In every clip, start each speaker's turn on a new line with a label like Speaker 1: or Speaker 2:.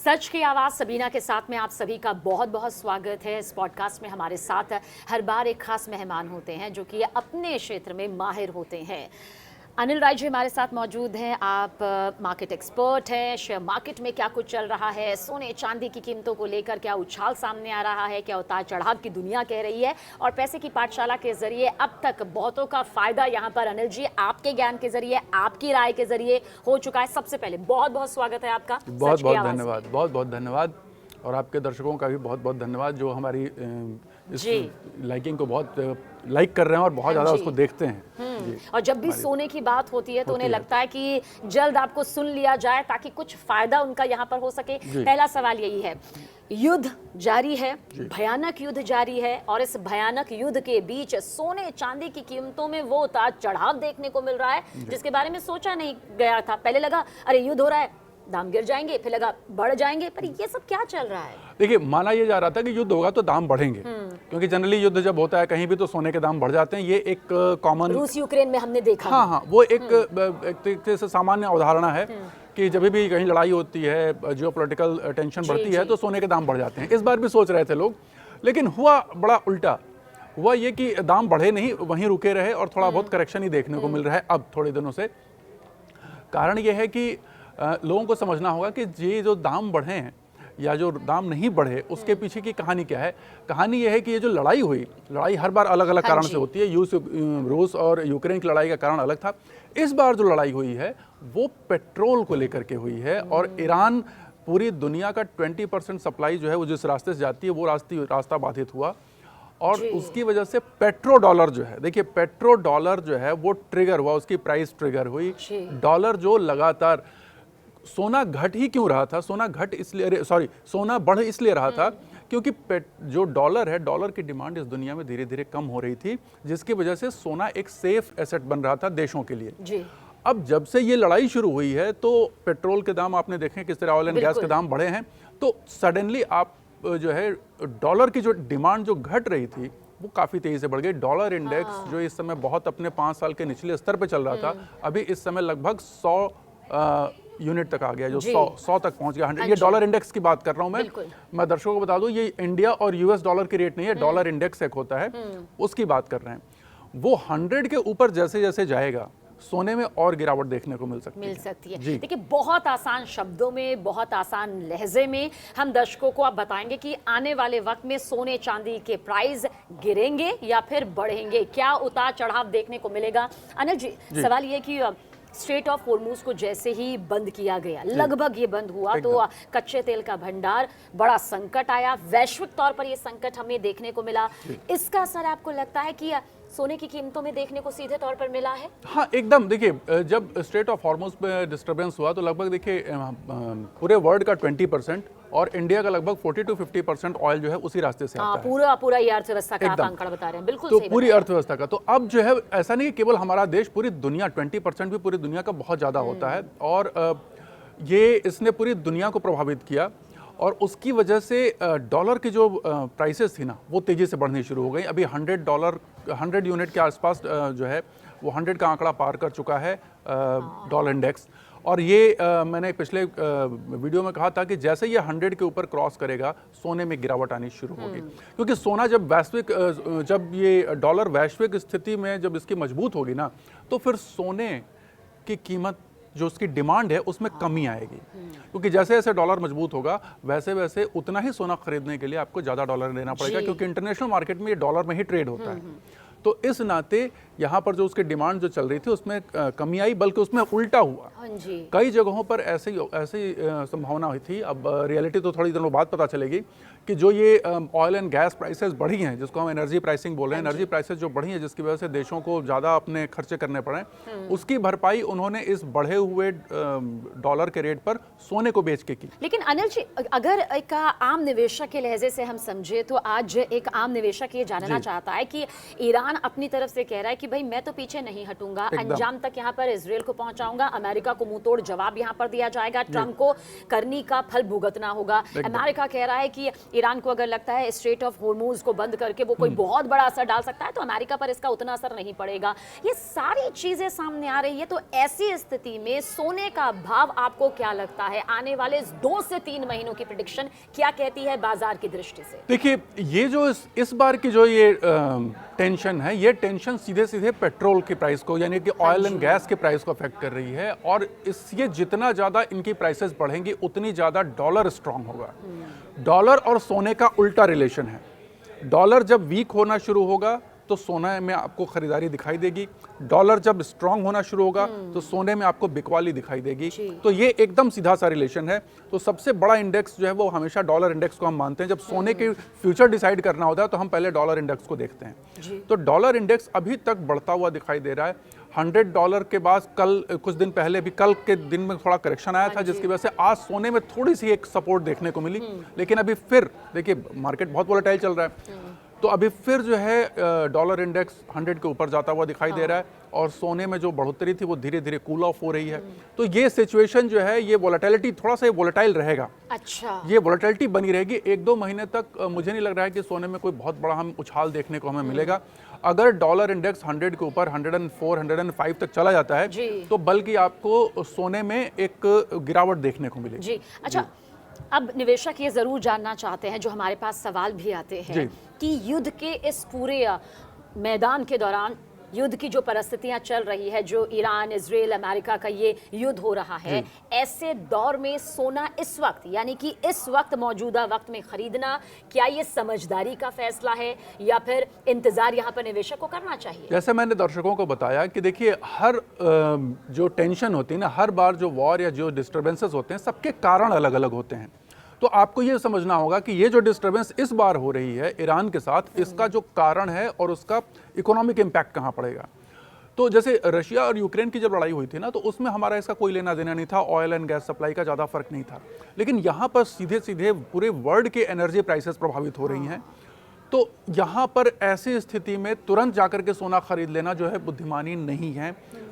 Speaker 1: सच की आवाज़ सबीना के साथ में आप सभी का बहुत बहुत स्वागत है। इस पॉडकास्ट में हमारे साथ हर बार एक खास मेहमान होते हैं जो कि अपने क्षेत्र में माहिर होते हैं। अनिल राय जी हमारे साथ मौजूद हैं। आप मार्केट एक्सपर्ट हैं। शेयर मार्केट में क्या कुछ चल रहा है, सोने चांदी की कीमतों को लेकर क्या उछाल सामने आ रहा है, क्या उतार चढ़ाव की दुनिया कह रही है, और पैसे की पाठशाला के जरिए अब तक बहुतों का फायदा यहाँ पर अनिल जी आपके ज्ञान के जरिए, आपकी राय के जरिए हो चुका है। सबसे पहले बहुत बहुत स्वागत है आपका।
Speaker 2: बहुत बहुत धन्यवाद, बहुत बहुत धन्यवाद, और आपके दर्शकों का भी बहुत बहुत धन्यवाद जो हमारी इस लाइकिंग को बहुत लाइक कर रहे हैं और बहुत ज़्यादा उसको देखते हैं।
Speaker 1: और जब भी सोने की बात होती है तो उन्हें लगता है कि जल्द आपको सुन लिया जाए ताकि कुछ फायदा उनका यहाँ पर हो सके। पहला सवाल यही है, युद्ध जारी है, भयानक युद्ध जारी है, और इस भयानक युद्ध के बीच सोने चांदी की कीमतों में वो उतार चढ़ाव देखने को मिल रहा है जिसके बारे में सोचा नहीं गया था। पहले लगा अरे युद्ध हो रहा है, दाम गिर जाएंगे, फिर लगा बढ़ जाएंगे, पर ये सब क्या चल रहा है?
Speaker 2: देखिए, माना ये जा रहा था कि युद्ध होगा तो दाम बढ़ेंगे, क्योंकि जनरली युद्ध जब होता है कहीं भी तो सोने के दाम बढ़ जाते हैं। ये एक कॉमन
Speaker 1: रूस यूक्रेन में हमने देखा।
Speaker 2: हाँ, वो एक तरीके से सामान्य अवधारणा है कि जब भी कहीं लड़ाई होती है, जियोपॉलिटिकल टेंशन बढ़ती है तो सोने के दाम बढ़ जाते हैं। इस बार भी सोच रहे थे लोग, लेकिन हुआ बड़ा उल्टा। हुआ ये कि दाम बढ़े नहीं, वहीं रुके रहे और थोड़ा बहुत करेक्शन ही देखने को मिल रहा है अब थोड़े दिनों से। कारण ये है कि लोगों को समझना होगा कि ये जो दाम बढ़े हैं या जो दाम नहीं बढ़े उसके पीछे की कहानी क्या है। कहानी ये है कि ये जो लड़ाई हुई, लड़ाई हर बार अलग अलग कारण से होती है। रूस और यूक्रेन की लड़ाई का कारण अलग था। इस बार जो लड़ाई हुई है वो पेट्रोल को लेकर के हुई है, और ईरान पूरी दुनिया का 20% सप्लाई जो है वो जिस रास्ते से जाती है वो रास्ता बाधित हुआ, और उसकी वजह से पेट्रो डॉलर जो है, देखिए पेट्रो डॉलर जो है वो ट्रिगर हुआ, उसकी प्राइस ट्रिगर हुई। डॉलर जो लगातार, सोना घट ही क्यों रहा था, सोना घट इसलिए, सॉरी, सोना बढ़ इसलिए रहा था क्योंकि जो डॉलर है, डॉलर की डिमांड इस दुनिया में धीरे धीरे कम हो रही थी, जिसकी वजह से सोना एक सेफ एसेट बन रहा था देशों के लिए। अब जब से ये लड़ाई शुरू हुई है तो पेट्रोल के दाम आपने देखे किस तरह, ऑयल एंड गैस के दाम बढ़े हैं, तो सडनली आप जो है डॉलर की जो डिमांड जो घट रही थी वो काफ़ी तेज़ी से बढ़ गई। डॉलर इंडेक्स जो इस समय बहुत अपने 5 साल के निचले स्तर पे चल रहा था, अभी इस समय लगभग 100 यूनिट तक आ गया, जो 100 तक पहुंच गया। 100, ये डॉलर इंडेक्स की बात कर रहा हूं मैं दर्शकों को बता दूं, ये इंडिया और यूएस डॉलर की रेट नहीं है, डॉलर इंडेक्स एक होता है, उसकी बात कर रहे हैं। वो 100 के ऊपर जैसे जैसे जाएगा सोने में और गिरावट देखने को मिल सकती है।
Speaker 1: देखिए, बहुत आसान शब्दों में, बहुत आसान लहजे में हम दर्शकों को अब बताएंगे कि आने वाले वक्त में सोने चांदी के प्राइस गिरेंगे या फिर बढ़ेंगे, क्या उतार चढ़ाव देखने को मिलेगा। अनिल जी, सवाल ये कि स्ट्रेट ऑफ होर्मुज को जैसे ही बंद किया गया, लगभग ये बंद हुआ, तो कच्चे तेल का भंडार, बड़ा संकट आया, वैश्विक तौर पर ये संकट हमें देखने को मिला। इसका असर आपको लगता है कि सोने की कीमतों में देखने को सीधे तौर पर मिला है?
Speaker 2: हाँ, एकदम। देखिए, जब स्ट्रेट ऑफ हॉर्मुज में डिस्टर्बेंस हुआ तो लगभग देखिए पूरे वर्ल्ड का 20% और इंडिया का लगभग 40 to 50% ऑयल जो है उसी रास्ते से आता है।
Speaker 1: पूरा ये अर्थव्यवस्था का आप आंकड़ा बता रहे हैं, बिल्कुल
Speaker 2: तो
Speaker 1: सही
Speaker 2: पूरी अर्थव्यवस्था का। तो अब जो है ऐसा नहीं कि केवल हमारा देश, पूरी दुनिया, 20% भी पूरी दुनिया का बहुत ज़्यादा होता है, और ये इसने पूरी दुनिया को प्रभावित किया, और उसकी वजह से डॉलर की जो प्राइसेस थी ना वो तेज़ी से बढ़नी शुरू हो गई। अभी $100 यूनिट के आसपास जो है वो 100 का आंकड़ा पार कर चुका है डॉलर इंडेक्स। और ये मैंने पिछले वीडियो में कहा था कि जैसे ये 100 के ऊपर क्रॉस करेगा सोने में गिरावट आनी शुरू होगी, क्योंकि सोना जब ये डॉलर वैश्विक स्थिति में जब इसकी मजबूत होगी ना, तो फिर सोने की कीमत जो उसकी डिमांड है उसमें कमी आएगी, क्योंकि जैसे जैसे डॉलर मजबूत होगा वैसे वैसे उतना ही सोना खरीदने के लिए आपको ज़्यादा डॉलर देना पड़ेगा, क्योंकि इंटरनेशनल मार्केट में ये डॉलर में ही ट्रेड होता है। तो इस नाते यहाँ पर जो उसकी डिमांड जो चल रही थी उसमें कमी आई, बल्कि उसमें उल्टा हुआ। कई जगहों पर ऐसी संभावना हुई थी। अब रियलिटी तो थोड़ी दिनों बाद पता चलेगी कि जो ये ऑयल एंड गैस प्राइसेस बढ़ी हैं, जिसको हम एनर्जी प्राइसिंग बोल रहे हैं, एनर्जी प्राइसेस जो बढ़ी हैं जिसकी वजह से देशों को ज़्यादा अपने खर्चे करने पड़े, उसकी भरपाई उन्होंने इस बढ़े हुए डॉलर के रेट पर सोने को बेच के की।
Speaker 1: लेकिन अनिल जी, अगर एक आम निवेशक के लहजे से हम समझे तो आज एक आम निवेशक ये जानना चाहता है कि ईरान अपनी तरफ से कह रहा है कि कि भाई मैं तो पीछे नहीं हटूंगा,
Speaker 2: एकदम।
Speaker 1: अंजाम तक यहाँ पर इजराइल को पहुंचाऊंगा, अमेरिका को मुंह तोड़ जवाब यहाँ पर दिया जाएगा, ट्रंप को करनी का फल भुगतना होगा। अमेरिका कह रहा है कि ईरान को अगर लगता है स्ट्रेट ऑफ हॉर्मूज को बंद करके वो कोई बहुत बड़ा असर डाल सकता है तो अमेरिका पर इसका उतना असर नहीं पड़ेगा। ये सारी चीजें सामने आ रही है, तो ऐसी स्थिति में सोने का भाव आपको क्या लगता है आने वाले 2 से 3 महीनों की प्रेडिक्शन क्या कहती है बाजार की दृष्टि से?
Speaker 2: देखिए, ये जो इस बार की जो ये टेंशन है, ये टेंशन सीधे सीधे पेट्रोल की प्राइस को यानी कि ऑयल एंड गैस के प्राइस को अफेक्ट कर रही है, और ये जितना ज़्यादा इनकी प्राइसेस बढ़ेंगी उतनी ज़्यादा डॉलर स्ट्रांग होगा। डॉलर और सोने का उल्टा रिलेशन है। डॉलर जब वीक होना शुरू होगा तो सोने में आपको खरीदारी दिखाई देगी, डॉलर जब स्ट्रांग होना शुरू होगा तो सोने में आपको बिकवाली दिखाई देगी। तो ये एकदम सीधा सा रिलेशन है। तो सबसे बड़ा इंडेक्स जो है वो हमेशा डॉलर इंडेक्स को हम मानते हैं। जब सोने के फ्यूचर डिसाइड करना होता है तो हम पहले डॉलर इंडेक्स को देखते हैं। तो डॉलर इंडेक्स अभी तक बढ़ता हुआ दिखाई दे रहा है। $100 के बाद कल कुछ दिन पहले भी कल के दिन में थोड़ा करेक्शन आया था, जिसकी वजह से आज सोने में थोड़ी सी एक सपोर्ट देखने को मिली। लेकिन अभी फिर देखिए, मार्केट बहुत वोलेटाइल चल रहा है, तो अभी फिर जो है डॉलर इंडेक्स 100 के ऊपर जाता हुआ दिखाई दे रहा है, और सोने में जो बढ़ोतरी थी वो धीरे धीरे कूल ऑफ हो रही है। तो ये सिचुएशन जो है, ये वोलेटिलिटी थोड़ा सा वोलेटाइल रहेगा।
Speaker 1: अच्छा,
Speaker 2: ये वोलेटिलिटी बनी रहेगी 1-2 महीने तक। मुझे नहीं लग रहा है कि सोने में कोई बहुत बड़ा हम उछाल देखने को हमें मिलेगा। अगर डॉलर इंडेक्स 100 के ऊपर 104, 105 तक चला जाता है तो बल्कि आपको सोने में एक गिरावट देखने को मिलेगी।
Speaker 1: जी अच्छा, अब निवेशक ये जरूर जानना चाहते हैं, जो हमारे पास सवाल भी आते हैं कि युद्ध के इस पूरे मैदान के दौरान, युद्ध की जो परिस्थितियां चल रही है, जो ईरान, इजराइल, अमेरिका का ये युद्ध हो रहा है, ऐसे दौर में सोना इस वक्त यानी कि इस वक्त मौजूदा वक्त में खरीदना, क्या ये समझदारी का फैसला है या फिर इंतजार यहाँ पर निवेशक को करना चाहिए?
Speaker 2: जैसे मैंने दर्शकों को बताया कि देखिए, हर जो टेंशन होती है ना, हर बार जो वॉर या जो डिस्टर्बेंसेस होते हैं, सबके कारण अलग अलग होते हैं। तो आपको ये समझना होगा कि ये जो डिस्टर्बेंस इस बार हो रही है ईरान के साथ, इसका जो कारण है और उसका इकोनॉमिक इम्पैक्ट कहाँ पड़ेगा। तो जैसे रशिया और यूक्रेन की जब लड़ाई हुई थी ना, तो उसमें हमारा इसका कोई लेना देना नहीं था, ऑयल एंड गैस सप्लाई का ज़्यादा फर्क नहीं था। लेकिन यहाँ पर सीधे सीधे पूरे वर्ल्ड के एनर्जी प्राइसेस प्रभावित हो रही हैं। तो यहाँ पर ऐसी स्थिति में तुरंत जाकर के सोना खरीद लेना जो है बुद्धिमानी नहीं है,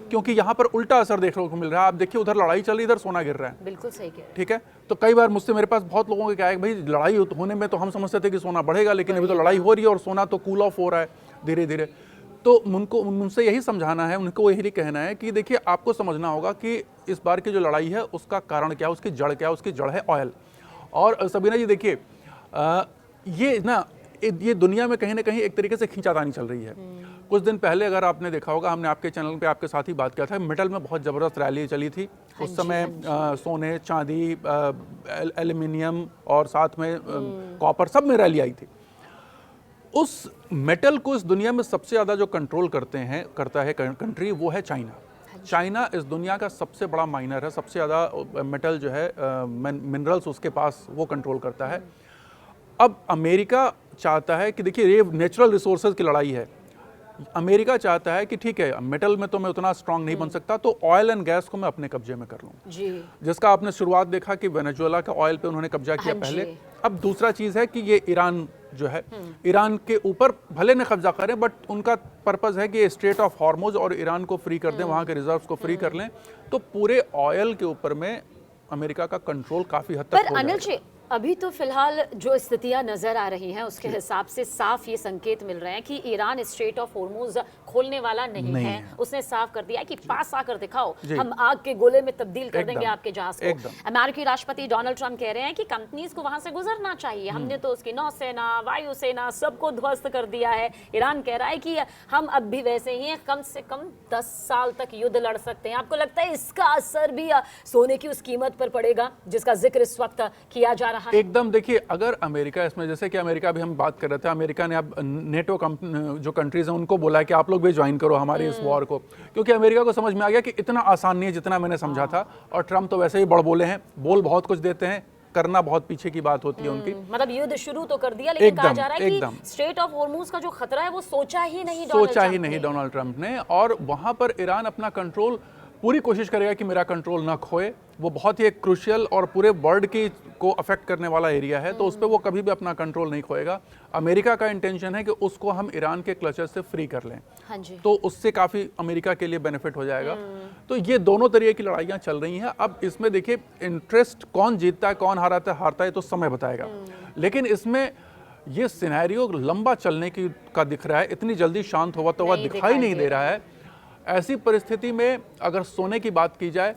Speaker 2: क्योंकि यहाँ पर उल्टा असर देखने को मिल रहा है। आप देखिए, उधर लड़ाई चल रही, इधर सोना गिर रहा है।
Speaker 1: बिल्कुल सही कह रहे हैं।
Speaker 2: ठीक है, तो कई बार मुझसे, मेरे पास बहुत लोगों के क्या है, भाई लड़ाई होने में तो हम समझते थे कि सोना बढ़ेगा, लेकिन अभी तो लड़ाई हो रही है और सोना तो कूल ऑफ हो रहा है धीरे धीरे। तो उनसे यही समझाना है, उनको यही कहना है कि देखिए, आपको समझना होगा कि इस बार की जो लड़ाई है उसका कारण क्या है, उसकी जड़ क्या है। उसकी जड़ है ऑयल। और सबीना जी देखिए, ये दुनिया में कहीं ना कहीं एक तरीके से खींचातानी चल रही है। कुछ दिन पहले अगर आपने देखा होगा, हमने आपके चैनल पे आपके साथ ही बात किया था, मेटल में बहुत ज़बरदस्त रैली चली थी। उस समय सोने, चांदी, एल्युमिनियम और साथ में कॉपर, सब में रैली आई थी। उस मेटल को इस दुनिया में सबसे ज़्यादा जो कंट्रोल करता है कंट्री, वो है चाइना। चाइना इस दुनिया का सबसे बड़ा माइनर है, सबसे ज़्यादा मेटल जो है, मिनरल्स उसके पास वो कंट्रोल करता है। अब अमेरिका चाहता है कि देखिए, ये नेचुरल रिसोर्सेज की लड़ाई है। अमेरिका चाहता है कि ठीक है, मेटल में तो मैं उतना स्ट्रांग नहीं बन सकता, तो ऑयल एंड गैस को मैं अपने कब्जे में कर लूँ। जिसका आपने शुरुआत देखा कि वेनेजुएला का ऑयल पे उन्होंने कब्जा किया पहले। अब दूसरा चीज़ है कि ये ईरान जो है, ईरान के ऊपर भले न कब्जा करें, बट उनका पर्पज़ है कि ये स्ट्रेट ऑफ हॉर्मुज और ईरान को फ्री कर दें, वहाँ के रिजर्व्स को फ्री कर लें। तो पूरे ऑयल के ऊपर में अमेरिका का कंट्रोल काफ़ी हद तक हो जाएगा।
Speaker 1: अभी तो फिलहाल जो स्थितियां नजर आ रही हैं उसके हिसाब से साफ ये संकेत मिल रहे हैं कि ईरान स्ट्रेट ऑफ हॉर्मुज खोलने वाला नहीं है। उसने साफ कर दिया है कि पास आकर दिखाओ, हम आग के गोले में तब्दील कर देंगे आपके जहाज को। अमेरिकी राष्ट्रपति डोनाल्ड ट्रंप कह रहे हैं कि कंपनीज को वहां से गुजरना चाहिए, हमने तो उसकी नौसेना, वायुसेना सबको ध्वस्त कर दिया है। ईरान कह रहा है कि हम अब भी वैसे ही हैं, कम से कम 10 साल तक युद्ध लड़ सकते हैं। आपको लगता है इसका असर भी सोने की उस कीमत पर पड़ेगा जिसका जिक्र इस वक्त किया जा रहा है?
Speaker 2: एकदम। देखिए, अगर अमेरिका इसमें, जैसे कि अमेरिका भी हम बात कर रहे थे, अमेरिका ने अब नेटो जो कंट्रीज हैं उनको बोला है कि आप लोग भी ज्वाइन करो हमारे इस वॉर को, क्योंकि अमेरिका को समझ में आ गया कि इतना आसान नहीं है जितना मैंने समझा था। और ट्रंप तो वैसे ही बड़ बोले हैं, बोल बहुत कुछ देते हैं, करना बहुत पीछे की बात होती है उनकी।
Speaker 1: मतलब युद्ध शुरू तो कर दिया, लेकिन कहा जा रहा है कि स्ट्रेट ऑफ हॉर्मुज का जो खतरा है वो सोचा ही नहीं डोनाल्ड ट्रंप ने।
Speaker 2: और वहां पर ईरान अपना कंट्रोल पूरी कोशिश करेगा कि मेरा कंट्रोल ना खोए। वो बहुत ही एक क्रूशियल और पूरे वर्ल्ड की को अफेक्ट करने वाला एरिया है, तो उस पर वो कभी भी अपना कंट्रोल नहीं खोएगा। अमेरिका का इंटेंशन है कि उसको हम ईरान के क्लचर से फ्री कर लें।
Speaker 1: हाँ जी।
Speaker 2: तो उससे काफ़ी अमेरिका के लिए बेनिफिट हो जाएगा। तो ये दोनों तरीके की लड़ाइयाँ चल रही हैं। अब इसमें देखिए इंटरेस्ट कौन जीतता है कौन हारता है तो समय बताएगा, लेकिन इसमें ये सिनेरियो लंबा चलने का दिख रहा है, इतनी जल्दी शांत हुआ तो दिखाई नहीं दे रहा है। ऐसी परिस्थिति में अगर सोने की बात की जाए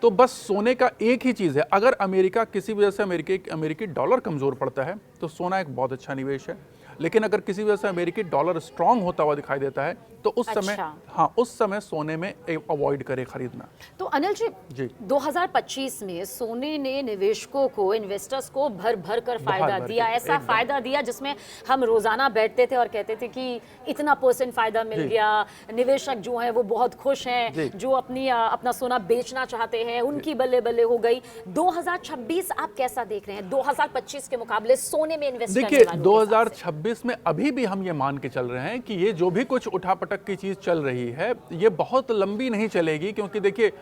Speaker 2: तो बस सोने का एक ही चीज़ है, अगर अमेरिका किसी वजह से अमेरिकी डॉलर कमज़ोर पड़ता है तो सोना एक बहुत अच्छा निवेश है। लेकिन अगर किसी वजह से अमेरिकी डॉलर स्ट्रांग होता हुआ दिखाई देता है तो उस समय उस समय सोने में अवॉइड करे खरीदना।
Speaker 1: तो अनिल जी 2025 में सोने ने निवेशकों को, इन्वेस्टर्स को भर भर कर फायदा दिया, ऐसा फायदा दिया जिसमें हम रोजाना बैठते थे और कहते थे कि इतना % फायदा मिल गया। निवेशक जो हैं वो बहुत खुश हैं, जो अपना सोना बेचना चाहते हैं उनकी बल्ले बल्ले हो गई। 2026 आप कैसा देख रहे हैं 2025 के मुकाबले सोने में इन्वेस्ट करने वालों?
Speaker 2: देखिए 2026 में अभी भी हम ये मान के चल रहे हैं कि ये जो भी कुछ उठापटक की चीज़ चल रही है ये बहुत लंबी नहीं चलेगी, क्योंकि देखिए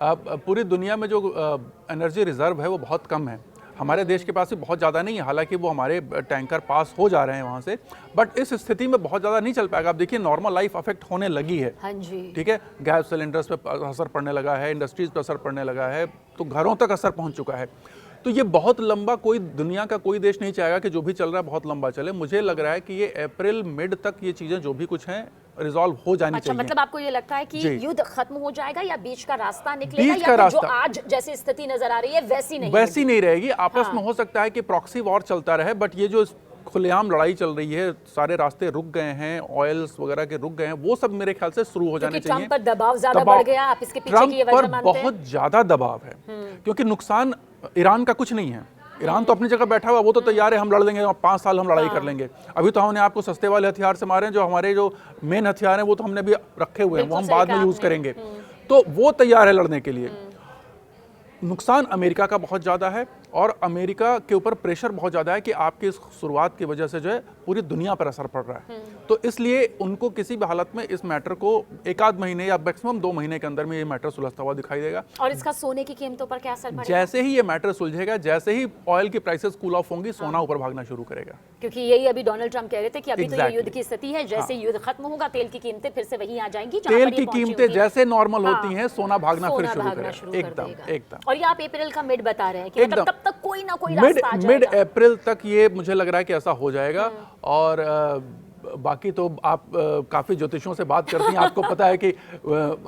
Speaker 2: पूरी दुनिया में जो एनर्जी रिजर्व है वो बहुत कम है। हमारे देश के पास भी बहुत ज़्यादा नहीं है, हालांकि वो हमारे टैंकर पास हो जा रहे हैं वहाँ से, बट इस स्थिति में बहुत ज़्यादा नहीं चल पाएगा। आप देखिए नॉर्मल लाइफ अफेक्ट होने लगी है।
Speaker 1: हाँ जी।
Speaker 2: ठीक है, गैस सिलेंडर्स पे असर पड़ने लगा है, इंडस्ट्रीज पे असर पड़ने लगा है, तो घरों तक असर पहुँच चुका है। तो ये बहुत लंबा, कोई दुनिया का कोई देश नहीं चाहेगा कि जो भी चल रहा है बहुत लंबा चले। मुझे लग रहा है कि ये अप्रैल मिड तक ये चीज़ें जो भी कुछ हैं रिजॉल्व हो जानी चाहिए।
Speaker 1: मतलब आपको ये लगता है कि युद्ध खत्म हो जाएगा या बीच का रास्ता निकलेगा, या जो आज जैसी स्थिति नजर आ रही है वैसी नहीं रहेगी?
Speaker 2: आपस में हो सकता है कि प्रॉक्सी वॉर चलता रहे, बट ये जो खुलेआम लड़ाई चल रही है, सारे रास्ते रुक गए हैं, ऑयल्स वगैरह के रुक गए हैं, वो सब मेरे ख्याल से शुरू हो जाने चाहिए।
Speaker 1: ट्रंप पर दबाव ज्यादा बढ़ गया, आप इसके पीछे की ये वजह मानते हैं?
Speaker 2: बहुत ज्यादा दबाव है, क्योंकि नुकसान ईरान का कुछ नहीं है। ईरान तो अपनी जगह बैठा हुआ, वो तो तैयार है हम लड़ लेंगे, 5 साल हम लड़ाई कर लेंगे। अभी तो हमने आपको सस्ते वाले हथियार से मारे हैं, जो हमारे जो मेन हथियार हैं वो तो हमने भी रखे हुए हैं, वो हम बाद में यूज करेंगे। तो वो तैयार है लड़ने के लिए। नुकसान अमेरिका का बहुत ज़्यादा है और अमेरिका के ऊपर प्रेशर बहुत ज़्यादा है कि आपकी इस शुरुआत की वजह से जो है पूरी दुनिया पर असर पड़ रहा है। तो इसलिए उनको किसी भी हालत में इस मैटर को 1-8 महीने या मैक्सिमम 2 महीने के अंदर में ये मैटर सुलझता हुआ दिखाई देगा।
Speaker 1: और इसका सोने की कीमतों पर क्या असर पड़ेगा?
Speaker 2: जैसे ही ये मैटर सुलझेगा, जैसे ही ऑयल की प्राइसेस कूल ऑफ होंगी, सोना ऊपर भागना शुरू करेगा।
Speaker 1: क्योंकि यही अभी डोनाल्ड ट्रंप कह रहे थे कि अभी तो ये युद्ध की स्थिति है, जैसे युद्ध खत्म होगा तेल की कीमतें फिर से वहीं आ जाएंगी।
Speaker 2: तेल की कीमतें जैसे नॉर्मल होती हैं, सोना भागना फिर शुरू करेगा। एकदम।
Speaker 1: और ये आप अप्रैल का मिड बता रहे हैं कि मतलब तब तक कोई ना कोई रास्ता आ जाएगा।
Speaker 2: मिड अप्रैल तक ये मुझे लग रहा है कि ऐसा हो जाएगा। और बाकी तो आप काफ़ी ज्योतिषियों से बात करती हैं, आपको पता है कि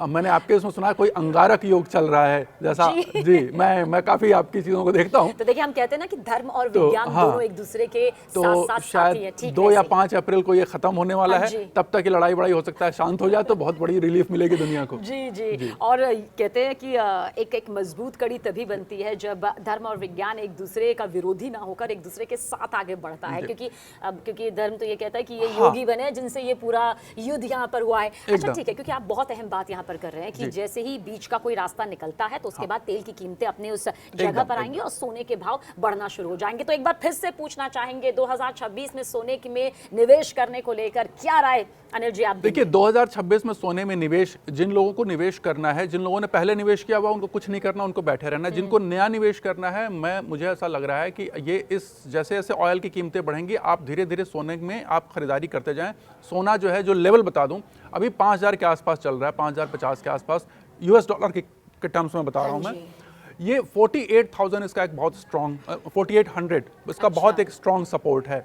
Speaker 2: मैंने आपके इसमें सुना कोई अंगारक योग चल रहा है जैसा। जी मैं काफ़ी आपकी चीज़ों को देखता हूँ।
Speaker 1: तो देखिए हम कहते हैं ना कि धर्म और विज्ञान दोनों एक दूसरे के साथ
Speaker 2: शायद 2 या 5 अप्रैल को ये खत्म होने वाला है, तब तक ये लड़ाई बड़ाई हो सकता है शांत हो जाए तो बहुत बड़ी रिलीफ मिलेगी दुनिया को।
Speaker 1: जी। और कहते हैं कि एक मजबूत कड़ी तभी बनती है जब धर्म और विज्ञान एक दूसरे का विरोधी ना होकर एक दूसरे के साथ आगे बढ़ता है, क्योंकि धर्म तो ये कहता है कि ये योगी बने जिनसे ये पूरा युद्ध यहाँ पर हुआ है। अच्छा ठीक है, क्योंकि आप बहुत अहम बात यहाँ पर कर रहे हैं कि जैसे ही बीच का कोई रास्ता निकलता है तो उसके बाद तेल की कीमतें अपने उस जगह पर आएंगी और सोने के भाव बढ़ना शुरू हो जाएंगे। तो एक बार फिर से पूछना चाहेंगे 2026 में सोने में निवेश करने को लेकर क्या राय अनिल जी आप?
Speaker 2: देखिए 2026 में सोने में निवेश, जिन लोगों को निवेश करना है, जिन लोगों ने पहले निवेश किया हुआ उनको कुछ नहीं करना, उनको बैठे रहना। जिनको नया निवेश करना है, मुझे ऐसा लग रहा है कि ये जैसे जैसे ऑयल की कीमतें बढ़ेंगी आप धीरे धीरे सोने में आप खरीदारी करते जाएं। सोना जो है, जो लेवल बता दूं, अभी 5000 के आसपास चल रहा है, 5050 के आसपास US डॉलर के टर्म्स में बता रहा हूं मैं। ये 48,000 इसका एक बहुत स्ट्रॉन्ग, 4800 इसका बहुत एक स्ट्रॉन्ग सपोर्ट है।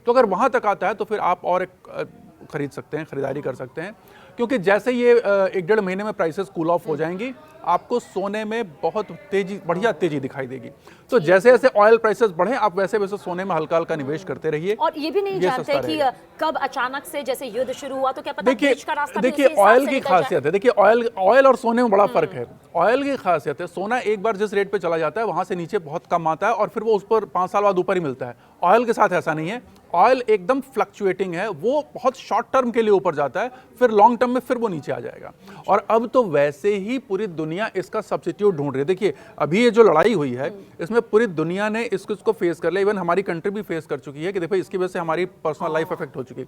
Speaker 2: तो अगर वहां तक आता है तो फिर आप और एक खरीद सकते हैं, खरीदारी कर सकते हैं, क्योंकि जैसे ये 1-1.5 महीने में प्राइसेस कूल ऑफ हो जाएंगी, आपको सोने में बहुत बढ़िया तेजी दिखाई देगी। तो जैसे जैसे ऑयल प्राइसेस बढ़े, आप वैसे वैसे सोने में हल्का हल्का निवेश करते रहिए।
Speaker 1: और ये भी नहीं जानते कि कब अचानक से जैसे युद्ध शुरू हुआ तो क्या पता बीच का रास्ता।
Speaker 2: देखिए ऑयल की खासियत है, देखिए ऑयल और सोने में बड़ा फर्क है। ऑयल की खासियत है, सोना एक बार जिस रेट पे चला जाता है वहां से नीचे बहुत कम आता है और फिर वो उस पर 5 साल बाद ऊपर ही मिलता है। ऑयल के साथ ऐसा नहीं है, ऑयल एकदम फ्लक्चुएटिंग है, वो बहुत शॉर्ट टर्म के लिए ऊपर जाता है, फिर लॉन्ग टर्म में फिर वो नीचे आ जाएगा। और अब तो वैसे ही पूरी दुनिया दुनिया इसका सब्स्टिट्यूट ढूंढ रही है। देखिए अभी ये जो लड़ाई हुई है इसमें पूरी दुनिया ने इसको फेस कर लिया, इवन हमारी कंट्री भी फेस कर चुकी है कि देखो इसकी वजह से हमारी पर्सनल लाइफ अफेक्ट हो चुकी है।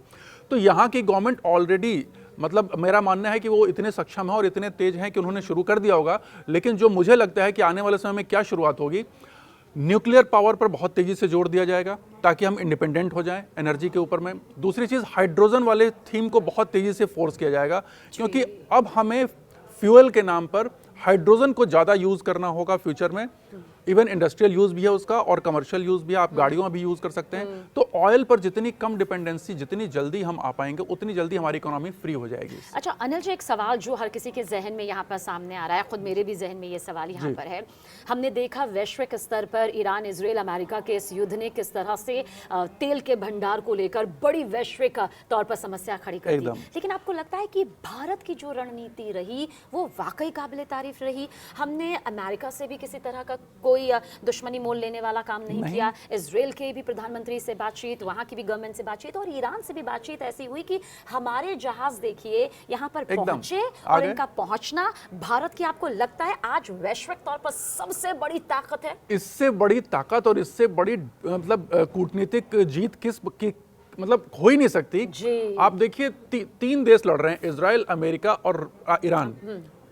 Speaker 2: तो यहाँ की गवर्नमेंट ऑलरेडी, मतलब मेरा मानना है कि वो इतने सक्षम है और इतने तेज हैं कि उन्होंने शुरू कर दिया होगा। लेकिन जो मुझे लगता है कि आने वाले समय में क्या शुरुआत होगी, न्यूक्लियर पावर पर बहुत तेजी से जोर दिया जाएगा ताकि हम इंडिपेंडेंट हो जाएं एनर्जी के ऊपर में। दूसरी चीज़, हाइड्रोजन वाले थीम को बहुत तेजी से फोर्स किया जाएगा, क्योंकि अब हमें फ्यूल के नाम पर हाइड्रोजन को ज़्यादा यूज़ करना होगा फ्यूचर में। इवन इंडस्ट्रियल यूज़ भी है उसका और कमर्शियल यूज़ भी है, आप गाड़ियों में भी यूज़ कर सकते हैं। तो ऑयल पर जितनी कम डिपेंडेंसी, जितनी जल्दी हम आ पाएंगे उतनी जल्दी हमारी इकोनॉमी फ्री हो जाएगी।
Speaker 1: अच्छा अनिल जी, एक सवाल जो हर किसी के जहन में यहाँ पर सामने आ रहा है, खुद मेरे भी जहन में ये सवाल यहाँ पर है। हमने देखा वैश्विक स्तर पर ईरान, इजराइल, अमेरिका के इस युद्ध ने किस तरह से तेल के भंडार को लेकर बड़ी वैश्विक तौर पर समस्या खड़ी कर दी। लेकिन आपको लगता है कि भारत की जो रणनीति रही वो वाकई काबिले तारीफ रही? हमने अमेरिका से भी किसी तरह का कोई दुश्मनी मोल लेने वाला काम नहीं किया। इजराइल के भी प्रधानमंत्री से बातचीत, वहां की भी गवर्नमेंट से बातचीत, और ईरान से भी बातचीत ऐसी हुई कि हमारे जहाज देखिए यहाँ पर पहुंचे, और इनका पहुंचना भारत की, आपको लगता है आज वैश्विक तौर पर सबसे बड़ी ताकत है?
Speaker 2: इससे बड़ी ताकत और इससे बड़ी मतलब कूटनीतिक जीत किस की मतलब हो ही नहीं सकती। आप देखिए तीन देश लड़ रहे हैं, इजराइल, अमेरिका और ईरान,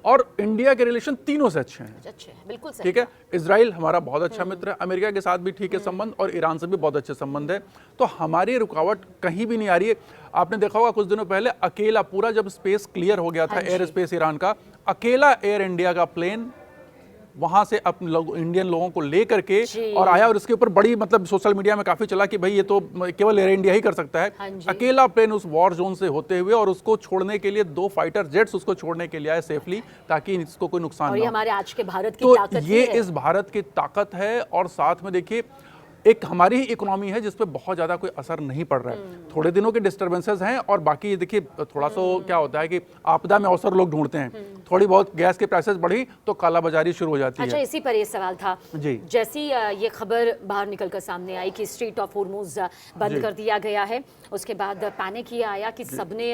Speaker 2: और इंडिया के रिलेशन तीनों से अच्छे हैं।
Speaker 1: अच्छे हैं, बिल्कुल सही।
Speaker 2: ठीक है, इजराइल हमारा बहुत अच्छा मित्र है, अमेरिका के साथ भी ठीक है संबंध, और ईरान से भी बहुत अच्छे संबंध है। तो हमारी रुकावट कहीं भी नहीं आ रही है। आपने देखा होगा कुछ दिनों पहले अकेला, पूरा जब स्पेस क्लियर हो गया था, एयर स्पेस ईरान का, अकेला एयर इंडिया का प्लेन वहां से अपने इंडियन लोगों को लेकर के और आया, और इसके ऊपर बड़ी मतलब सोशल मीडिया में काफी चला कि भाई ये तो केवल एयर इंडिया ही कर सकता है। अकेला प्लेन उस वॉर जोन से होते हुए, और उसको छोड़ने के लिए 2 फाइटर जेट्स उसको छोड़ने के लिए आए सेफली, ताकि इसको कोई नुकसान ना हो।
Speaker 1: हमारे आज के भारत की
Speaker 2: तो
Speaker 1: ताकत
Speaker 2: ये इस भारत की ताकत है। और साथ में देखिए एक हमारी ही इकोनॉमी है जिस पे बहुत ज़्यादा कोई असर नहीं पड़ रहा है। थोड़े दिनों के डिस्टर्बेंसेस हैं, और बाकी देखिए थोड़ा सा क्या होता है कि आपदा में अवसर लोग ढूंढते हैं। थोड़ी बहुत गैस की प्राइसेस बढ़ी तो कालाबाजारी शुरू हो जाती है।
Speaker 1: अच्छा, इसी पर ये सवाल था
Speaker 2: जी।
Speaker 1: जैसी ये खबर बाहर निकलकर सामने आई कि स्ट्रेट ऑफ हॉर्मुज बंद कर दिया गया है, उसके बाद पैनिक ये आया कि सबने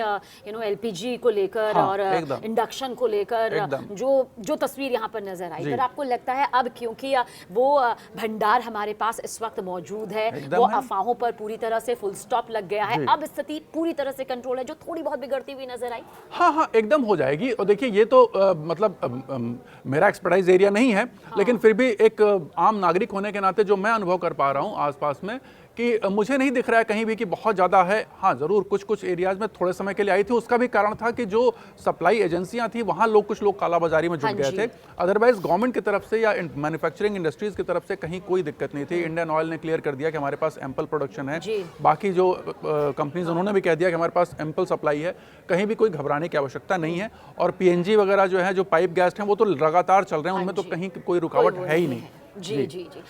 Speaker 1: एलपीजी को लेकर और इंडक्शन को लेकर जो तस्वीर यहाँ पर नजर आई। पर आपको लगता है अब क्योंकि वो भंडार हमारे पास इस वक्त मौजूद है, वो अफवाहों पर पूरी तरह से फुल स्टॉप लग गया है, अब स्थिति पूरी तरह से कंट्रोल है, जो थोड़ी बहुत बिगड़ती हुई नजर आई?
Speaker 2: हाँ, एकदम हो जाएगी। और देखिए ये तो मतलब मेरा एक्सपर्टाइज एरिया नहीं है, लेकिन फिर भी एक आम नागरिक होने के नाते जो मैं अनुभव कर पा रहा हूँ आसपास में, कि मुझे नहीं दिख रहा है कहीं भी कि बहुत ज़्यादा है। हाँ ज़रूर कुछ एरियाज में थोड़े समय के लिए आई थी, उसका भी कारण था कि जो सप्लाई एजेंसियां थी वहाँ कुछ लोग कालाबाजारी में जुट गए थे। अदरवाइज गवर्नमेंट की तरफ से या मैन्युफैक्चरिंग इंडस्ट्रीज की तरफ से कहीं कोई दिक्कत नहीं थी। इंडियन ऑयल ने क्लियर कर दिया कि हमारे पास एम्पल प्रोडक्शन है, बाकी जो कंपनीज उन्होंने भी कह दिया कि हमारे पास एम्पल सप्लाई है, कहीं भी कोई घबराने की आवश्यकता नहीं है। और पीएनजी वगैरह जो है, जो पाइप गैस हैं, वो तो लगातार चल रहे हैं, उनमें तो कहीं कोई रुकावट है ही नहीं।
Speaker 1: जी जी जी।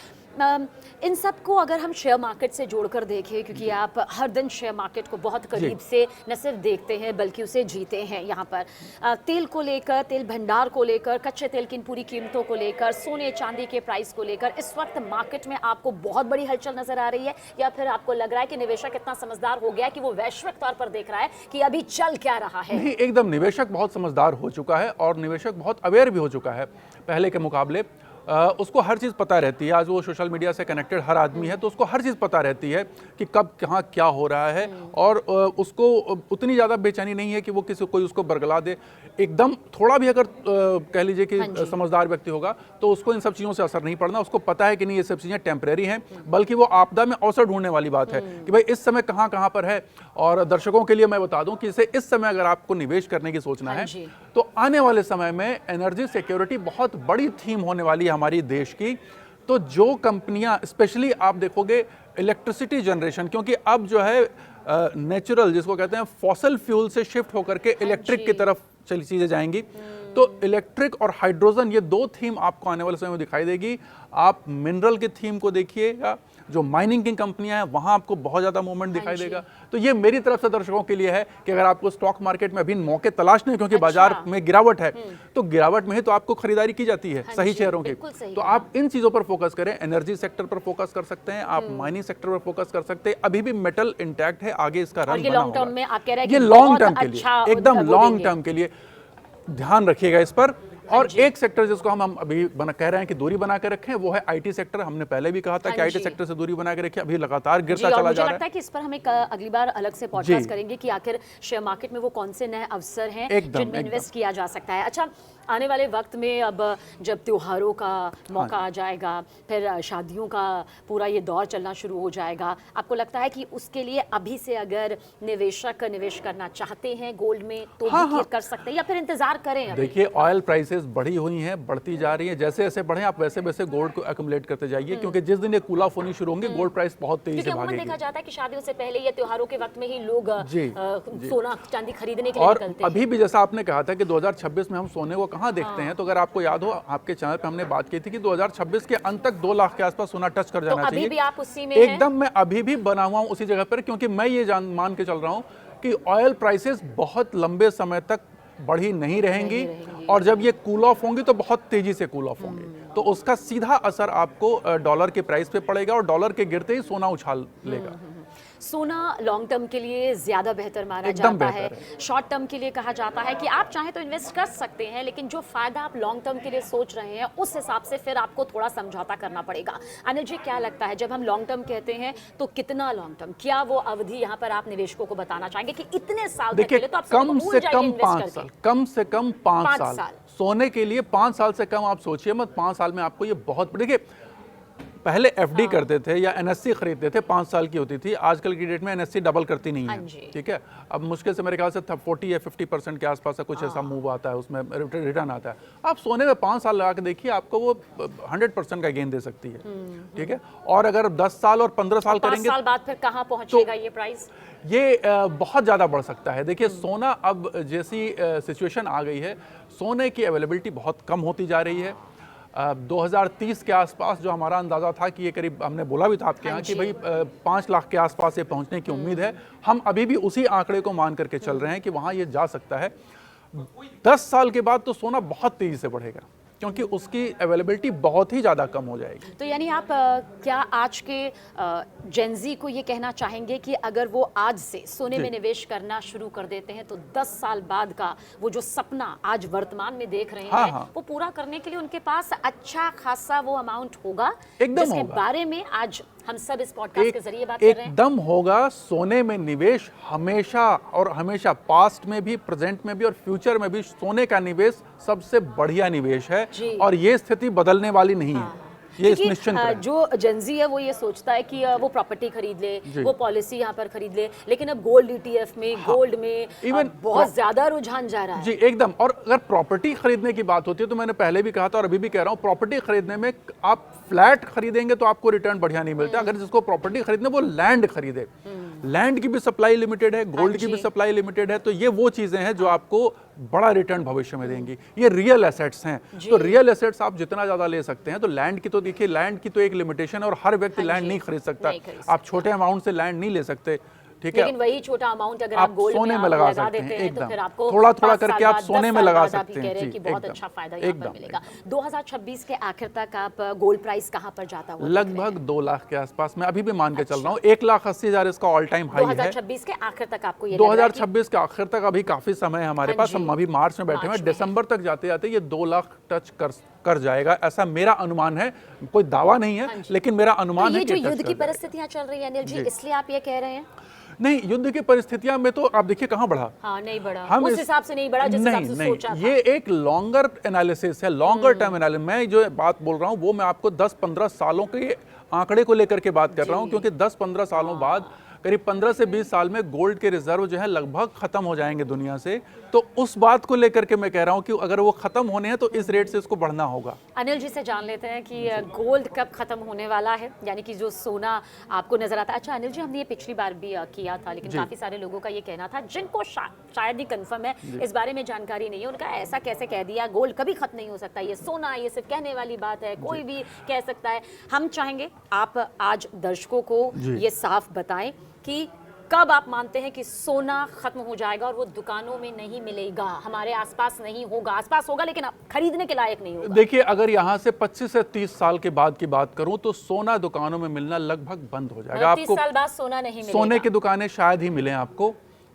Speaker 1: इन सब को अगर हम शेयर मार्केट से जोड़कर देखें, क्योंकि आप हर दिन शेयर मार्केट को बहुत करीब से न सिर्फ देखते हैं बल्कि उसे जीते हैं, यहाँ पर तेल को लेकर, तेल भंडार को लेकर, कच्चे तेल की पूरी कीमतों को लेकर, सोने चांदी के प्राइस को लेकर इस वक्त मार्केट में आपको बहुत बड़ी हलचल नजर आ रही है, या फिर आपको लग रहा है कि निवेशक इतना समझदार हो गया कि वो वैश्विक तौर पर देख रहा है कि अभी चल क्या रहा है?
Speaker 2: नहीं, एकदम निवेशक बहुत समझदार हो चुका है, और निवेशक बहुत अवेयर भी हो चुका है पहले के मुकाबले। उसको हर चीज़ पता रहती है। आज वो सोशल मीडिया से कनेक्टेड हर आदमी है, तो उसको हर चीज़ पता रहती है कि कब कहाँ क्या हो रहा है, और उसको उतनी ज़्यादा बेचैनी नहीं है कि वो कोई उसको बरगला दे। एकदम थोड़ा भी अगर कह लीजिए कि समझदार व्यक्ति होगा तो उसको इन सब चीज़ों से असर नहीं पड़ना। उसको पता है कि नहीं, ये सब चीज़ें टेम्परेरी हैं, बल्कि वो आपदा में अवसर ढूंढने वाली बात है कि भाई इस समय कहाँ पर है। और दर्शकों के लिए मैं बता दूं कि इस समय अगर आपको निवेश करने की सोचना है तो आने वाले समय में एनर्जी सिक्योरिटी बहुत बड़ी थीम होने वाली है हमारी देश की। तो जो कंपनियां, स्पेशली आप देखोगे इलेक्ट्रिसिटी जनरेशन, क्योंकि अब जो है नेचुरल जिसको कहते हैं फॉसल फ्यूल से शिफ्ट होकर के इलेक्ट्रिक की तरफ चीजें जाएंगी। तो इलेक्ट्रिक और हाइड्रोजन, ये 2 थीम आपको आने वाले समय में दिखाई देगी। आप मिनरल की थीम को देखिएगा, जो माइनिंग की कंपनियां हैं वहां आपको बहुत ज्यादा मूवमेंट दिखाई देगा। तो ये मेरी तरफ से दर्शकों के लिए है कि अगर आपको स्टॉक मार्केट में अभी मौके तलाश नहीं, क्योंकि बाजार में गिरावट है, तो गिरावट में ही तो आपको खरीदारी की जाती है सही शेयरों की। तो आप इन चीजों पर फोकस करें, एनर्जी सेक्टर पर फोकस कर सकते हैं, आप माइनिंग सेक्टर पर फोकस कर सकते हैं। अभी भी मेटल इंटैक्ट है, आगे इसका रन बना
Speaker 1: लॉन्ग टर्म में आप कह रहे हैं
Speaker 2: ये लॉन्ग टर्म के लिए, एकदम लॉन्ग टर्म के लिए ध्यान रखिएगा इस पर। और एक सेक्टर जिसको हम अभी कह रहे हैं कि दूरी बना के रखें, वो है आईटी सेक्टर। हमने पहले भी कहा था कि आईटी सेक्टर से दूरी बना के रखें, अभी लगातार गिरता चला जा रहा है।
Speaker 1: कि इस पर हमें अगली बार अलग से पॉडकास्ट करेंगे कि आखिर शेयर मार्केट में वो कौन से नए अवसर हैं जिनमें इन्वेस्ट किया जा सकता है। अच्छा, आने वाले वक्त में अब जब त्योहारों का मौका आ जाएगा, फिर शादियों का पूरा ये दौर चलना शुरू हो जाएगा, आपको लगता है कि उसके लिए अभी से अगर निवेशक निवेश करना चाहते हैं गोल्ड में तो भी कर सकते हैं या फिर इंतजार करें?
Speaker 2: देखिए, ऑयल प्राइसेस बढ़ी हुई हैं, बढ़ती जा रही हैं। जैसे जैसे बढ़े आप वैसे वैसे गोल्ड को एक्युमुलेट करते जाइए, क्योंकि जिस दिन ये कूल ऑफ होनी शुरू होंगे गोल्ड प्राइस बहुत तेजी से भागेगी।
Speaker 1: देखा जाता है कि शादियों से पहले या त्योहारों के वक्त में ही लोग सोना चांदी खरीदने के लिए निकलते हैं।
Speaker 2: अभी भी जैसा आपने कहा था कि 2026 में हम सोने को कहाँ देखते हैं, तो अगर आपको याद हो, आपके चैनल पे हमने बात की थी कि 2026 के अंत तक 2 लाख के आसपास सोना टच कर जाना चाहिए।
Speaker 1: अभी भी आप उसी में
Speaker 2: एकदम मैं अभी भी बना हुआ हूं उसी जगह पर, क्योंकि मैं ये मान के चल रहा हूं कि ऑयल प्राइसेस बहुत लंबे समय तक बढ़ी नहीं रहेंगी और जब ये कूल ऑफ होंगी तो बहुत तेजी से कूल ऑफ होंगी, तो उसका सीधा असर आपको डॉलर के प्राइस पे पड़ेगा और डॉलर के गिरते ही सोना उछाल लेगा।
Speaker 1: सोना लॉन्ग टर्म के लिए ज्यादा बेहतर माना जाता है। शॉर्ट टर्म के लिए कहा जाता है कि आप चाहें तो इन्वेस्ट कर सकते हैं, लेकिन जो फायदा आप लॉन्ग टर्म के लिए सोच रहे हैं उस हिसाब से फिर आपको थोड़ा समझौता करना पड़ेगा। अनिल जी, क्या लगता है जब हम लॉन्ग टर्म कहते हैं तो कितना लॉन्ग टर्म, क्या वो अवधि यहाँ पर आप निवेशकों को बताना चाहेंगे कि इतने साल तक के लिए? तो आप
Speaker 2: कम से कम 5 साल, कम से कम 5 साल सोने के लिए। 5 साल से कम आप सोचिए मत। 5 साल में आपको ये बहुत, देखिए पहले एफडी करते थे या एनएससी खरीदते थे, 5 साल की होती थी। आजकल की डेट में एनएससी डबल करती नहीं है, ठीक है। अब मुश्किल से मेरे ख्याल से 40 या 50% के आसपास का कुछ ऐसा मूव आता है, उसमें रिटर्न आता है। आप सोने में 5 साल लगा के देखिए, आपको वो 100% का गेन दे सकती है, ठीक है। और अगर 10 साल और 15 साल करेंगे,
Speaker 1: 5 साल बाद फिर कहाँ पहुंचेगा ये प्राइस?
Speaker 2: ये बहुत ज़्यादा बढ़ सकता है। देखिए, सोना अब जैसी सिचुएशन आ गई है, सोने की अवेलेबिलिटी बहुत कम होती जा रही है। 2030 के आसपास जो हमारा अंदाज़ा था कि ये करीब, हमने बोला भी था आपके यहाँ कि भाई 5 लाख के आसपास ये पहुँचने की उम्मीद है, हम अभी भी उसी आंकड़े को मान करके चल रहे हैं कि वहाँ ये जा सकता है। 10 साल के बाद तो सोना बहुत तेज़ी से बढ़ेगा, क्योंकि उसकी अवेलेबिलिटी बहुत ही ज़्यादा कम हो जाएगी।
Speaker 1: तो यानी आप क्या आज के जेनजी को ये कहना चाहेंगे कि अगर वो आज से सोने में निवेश करना शुरू कर देते हैं तो 10 साल बाद का वो जो सपना आज वर्तमान में देख रहे हैं वो पूरा करने के लिए उनके पास अच्छा खासा वो अमाउंट होगा, जिसके बारे में आज हम सब इस पॉडकास्ट के जरिए बात कर रहे हैं?
Speaker 2: एकदम होगा। सोने में निवेश हमेशा और हमेशा, पास्ट में भी, प्रेजेंट में भी और फ्यूचर में भी, सोने का निवेश सबसे बढ़िया निवेश है और ये स्थिति बदलने वाली नहीं है। ये निश्चिंत
Speaker 1: जो जेनजी है वो ये सोचता है कि वो प्रॉपर्टी खरीद ले, वो पॉलिसी यहाँ पर खरीद ले, लेकिन अब गोल्ड ईटीएफ में, गोल्ड में इवन बहुत ज्यादा रुझान जा रहा है।
Speaker 2: जी एकदम। और अगर प्रॉपर्टी खरीदने की बात होती है तो मैंने पहले भी कहा था और अभी भी कह रहा हूँ, प्रॉपर्टी खरीदने में आप फ्लैट खरीदेंगे तो आपको रिटर्न बढ़िया नहीं मिलता। अगर जिसको प्रॉपर्टी खरीदने वो लैंड खरीदे, लैंड की भी सप्लाई लिमिटेड है, गोल्ड की भी सप्लाई लिमिटेड है, तो ये वो चीजें हैं जो आपको बड़ा रिटर्न भविष्य में देंगी। ये रियल एसेट्स हैं, तो रियल एसेट्स आप जितना ज्यादा ले सकते हैं। तो लैंड की तो देखिए, लैंड की तो एक लिमिटेशन है और हर व्यक्ति लैंड नहीं खरीद सकता। आप छोटे अमाउंट से लैंड नहीं ले सकते, ठीक है।
Speaker 1: लेकिन वही छोटा अमाउंट अगर आप गोल्ड
Speaker 2: सोने में लगा सकते हैं,
Speaker 1: तो फिर आपको
Speaker 2: थोड़ा थोड़ा करके आप सोने में लगा सकते
Speaker 1: हैं कि बहुत अच्छा फायदा यहाँ पर मिलेगा। 2026 के आखिर तक आप गोल्ड प्राइस कहाँ पर जाता हुआ?
Speaker 2: लगभग 2 लाख के आसपास मैं अभी भी मान के चल रहा हूँ। 1,80,000 इसका ऑल टाइम हाई है।
Speaker 1: 2026 के आखिर तक आपको ये
Speaker 2: 2026 के आखिर तक अभी काफी समय है हमारे पास। हम अभी मार्च में बैठे हैं, दिसंबर तक जाते जाते ये 2 लाख टच कर जाएगा, ऐसा मेरा अनुमान है। कोई दावा नहीं है, लेकिन मेरा अनुमान है।
Speaker 1: ये जो युद्ध की परिस्थितियां चल रही है अनिल जी, इसलिए आप ये कह रहे हैं?
Speaker 2: नहीं, युद्ध की परिस्थितियां में तो आप देखिए कहां बढ़ा।
Speaker 1: हाँ, नहीं बढ़ा, हम उस हिसाब से नहीं बढ़ा जिस हिसाब से सोचा था।
Speaker 2: ये एक लॉन्गर एनालिसिस है, लॉन्गर टर्म एनालिसिस। मैं जो बात बोल रहा हूं वो मैं आपको 10-15 सालों के आंकड़े को लेकर के बात कर रहा हूं, क्योंकि 10-15 सालों बाद करीब 15 से 20 साल में गोल्ड के रिजर्व जो है लगभग खत्म हो जाएंगे दुनिया से। तो उस बात को लेकर के मैं कह रहा हूं कि अगर वो खत्म होने हैं तो इस रेट से इसको बढ़ना होगा।
Speaker 1: अनिल जी से जान लेते हैं कि गोल्ड कब खत्म होने वाला है, यानी कि जो सोना आपको नजर आता है। अच्छा अनिल जी, हमने ये पिछली बार भी किया था, लेकिन काफी सारे लोगों का ये कहना था जिनको शायद ही कंफर्म है, इस बारे में जानकारी नहीं है, उनका ऐसा कैसे कह दिया गोल्ड कभी खत्म नहीं हो सकता, ये सोना ये सिर्फ कहने वाली बात है, कोई भी कह सकता है। हम चाहेंगे आप आज दर्शकों को ये साफ बताएं कि कब आप मानते हैं कि सोना खत्म हो जाएगा और वो दुकानों में नहीं मिलेगा, हमारे आसपास नहीं होगा, आसपास होगा लेकिन खरीदने के लायक नहीं होगा।
Speaker 2: देखिए, अगर यहाँ से 25 से 30 साल के बाद की बात करूं तो सोना दुकानों में मिलना लगभग बंद हो जाएगा।
Speaker 1: 30 साल बाद सोना नहीं मिलेगा।
Speaker 2: सोने की दुकानें शायद ही मिलें आपको,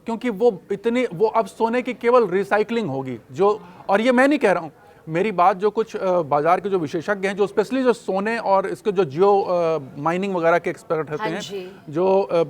Speaker 2: क्योंकि वो अब सोने की केवल रिसाइकलिंग होगी। जो, और ये मैं नहीं कह रहा हूँ, मेरी बात जो कुछ बाजार के जो विशेषज्ञ हैं, जो स्पेशली जो सोने और इसके जो जियो माइनिंग वगैरह के एक्सपर्ट होते हैं, जो